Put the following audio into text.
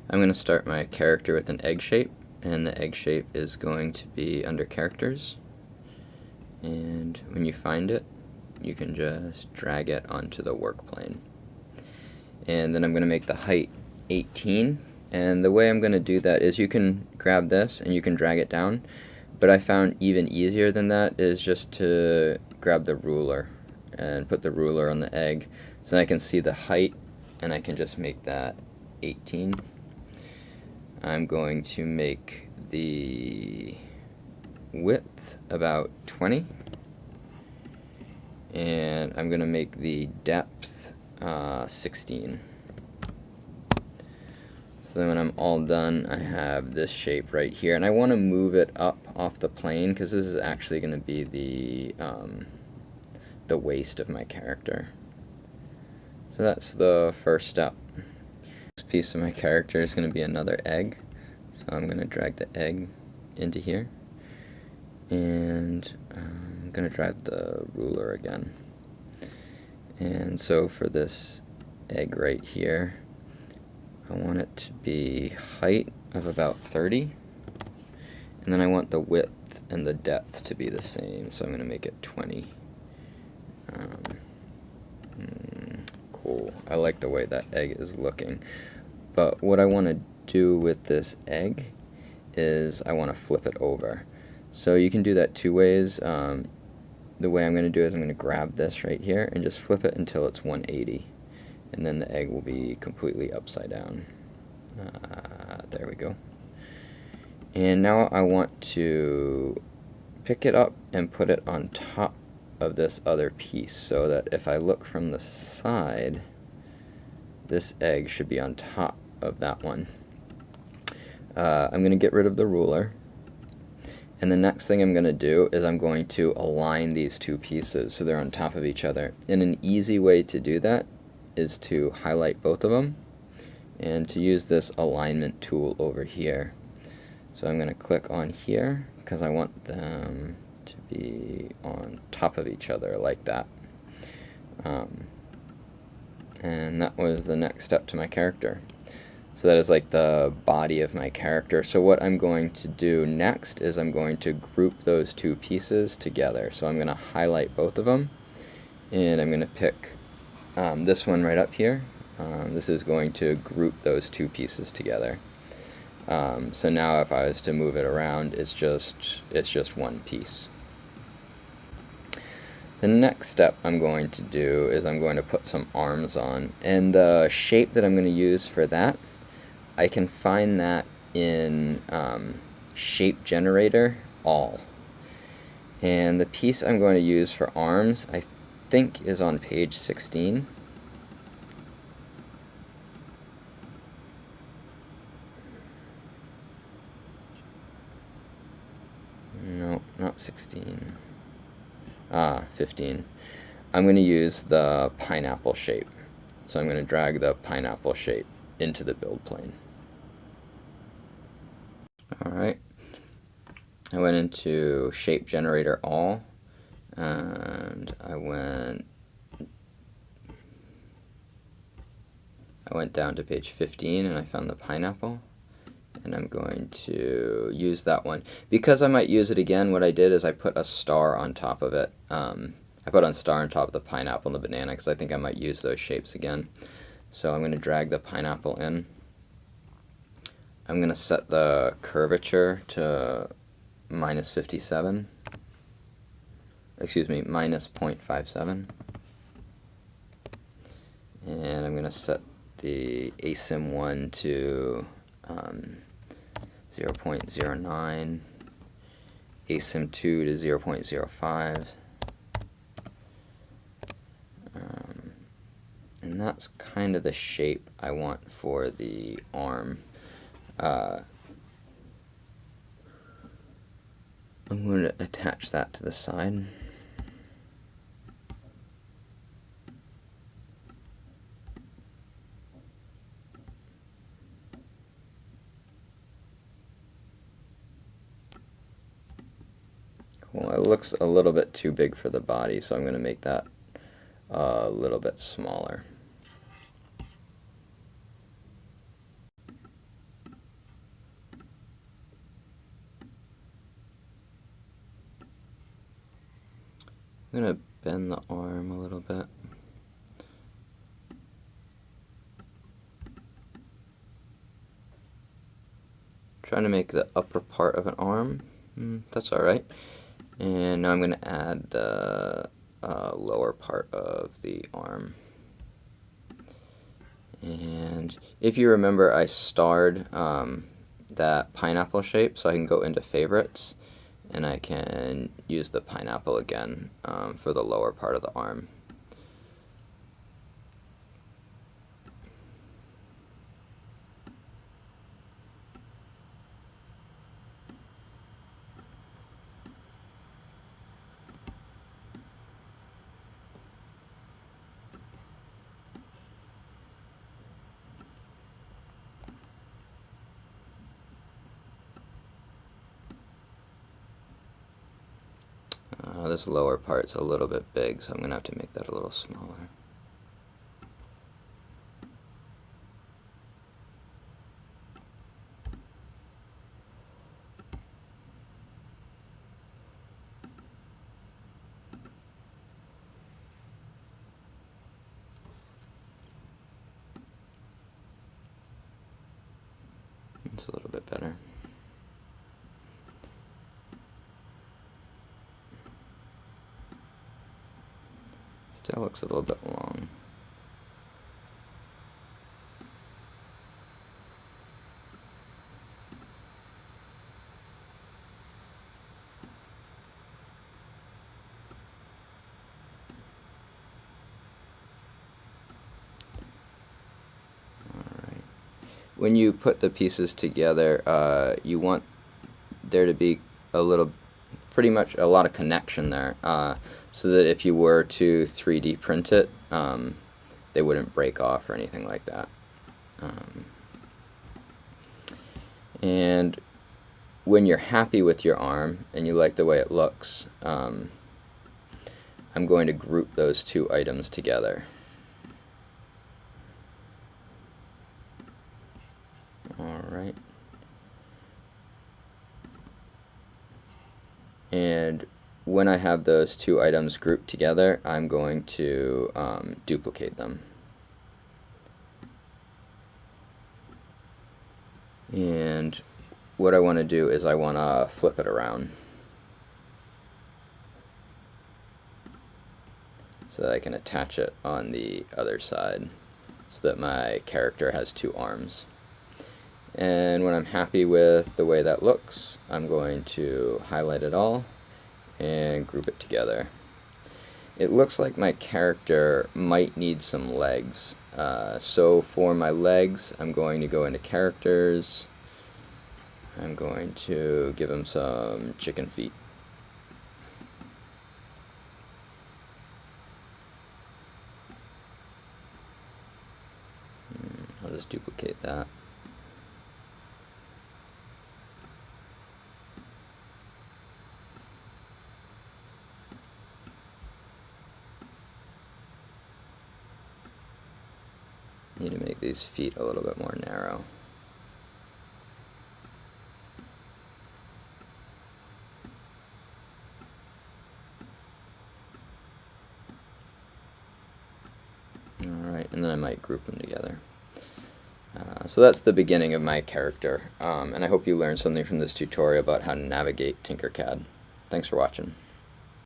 I'm going to start my character with an egg shape, and the egg shape is going to be under characters. And when you find it, you can just drag it onto the work plane. And then I'm going to make the height 18, and the way I'm going to do that is you can grab this and you can drag it down, but I found even easier than that is just to grab the ruler and put the ruler on the egg so I can see the height, and I can just make that 18. I'm going to make the width about 20, and I'm going to make the depth 16. So then when I'm all done, I have this shape right here, and I want to move it up off the plane because this is actually going to be the waist of my character. So that's the first step. This piece of my character is going to be another egg, so I'm going to drag the egg into here, and I'm going to drag the ruler again. And so for this egg right here, I want it to be height of about 30, and then I want the width and the depth to be the same, so I'm going to make it 20. Cool. I like the way that egg is looking. But what I want to do with this egg is I want to flip it over. So you can do that two ways. The way I'm going to do it is I'm going to grab this right here and just flip it until it's 180. And then the egg will be completely upside down. There we go. And now I want to pick it up and put it on top of this other piece, so that if I look from the side, this egg should be on top of that one. I'm going to get rid of the ruler, and the next thing I'm going to do is I'm going to align these two pieces so they're on top of each other. And an easy way to do that is to highlight both of them and to use this alignment tool over here. So I'm going to click on here because I want them to be on top of each other like that. And that was the next step to my character. So that is like the body of my character. So what I'm going to do next is I'm going to group those two pieces together. So I'm going to highlight both of them, and I'm going to pick this one right up here. This is going to group those two pieces together. So now if I was to move it around, it's just one piece. The next step I'm going to do is I'm going to put some arms on, and the shape that I'm going to use for that, I can find that in Shape Generator All. And the piece I'm going to use for arms, I think, is on page 16. No, not 16. 15. I'm going to use the pineapple shape. So I'm going to drag the pineapple shape into the build plane. Alright. I went into Shape Generator All, and I went down to page 15, and I found the pineapple. And I'm going to use that one. Because I might use it again, what I did is I put a star on top of it. I put a star on top of the pineapple and the banana because I think I might use those shapes again. So I'm going to drag the pineapple in. I'm going to set the curvature to minus 57. Excuse me, minus 0.57. And I'm going to set the asim 1 to 0.09, asim 2 to 0.05, and that's kind of the shape I want for the arm. I'm going to attach that to the side. Well, it looks a little bit too big for the body, so I'm going to make that a little bit smaller. I'm going to bend the arm a little bit. Trying to make the upper part of an arm. That's alright. And now I'm going to add the lower part of the arm. And if you remember, I starred that pineapple shape, so I can go into favorites and I can use the pineapple again for the lower part of the arm. This lower part's a little bit big, so I'm going to have to make that a little smaller. It's a little bit better. Still looks a little bit long. Alright. When you put the pieces together, you want there to be pretty much a lot of connection there, so that if you were to 3D print it, they wouldn't break off or anything like that. And when you're happy with your arm and you like the way it looks, I'm going to group those two items together. Alright. And when I have those two items grouped together, I'm going to duplicate them. And what I want to do is I want to flip it around so that I can attach it on the other side so that my character has two arms. And when I'm happy with the way that looks, I'm going to highlight it all and group it together. It looks like my character might need some legs. So for my legs, I'm going to go into characters. I'm going to give him some chicken feet. I'll just duplicate that. Need to make these feet a little bit more narrow. Alright, and then I might group them together. So that's the beginning of my character, and I hope you learned something from this tutorial about how to navigate TinkerCAD. Thanks for watching.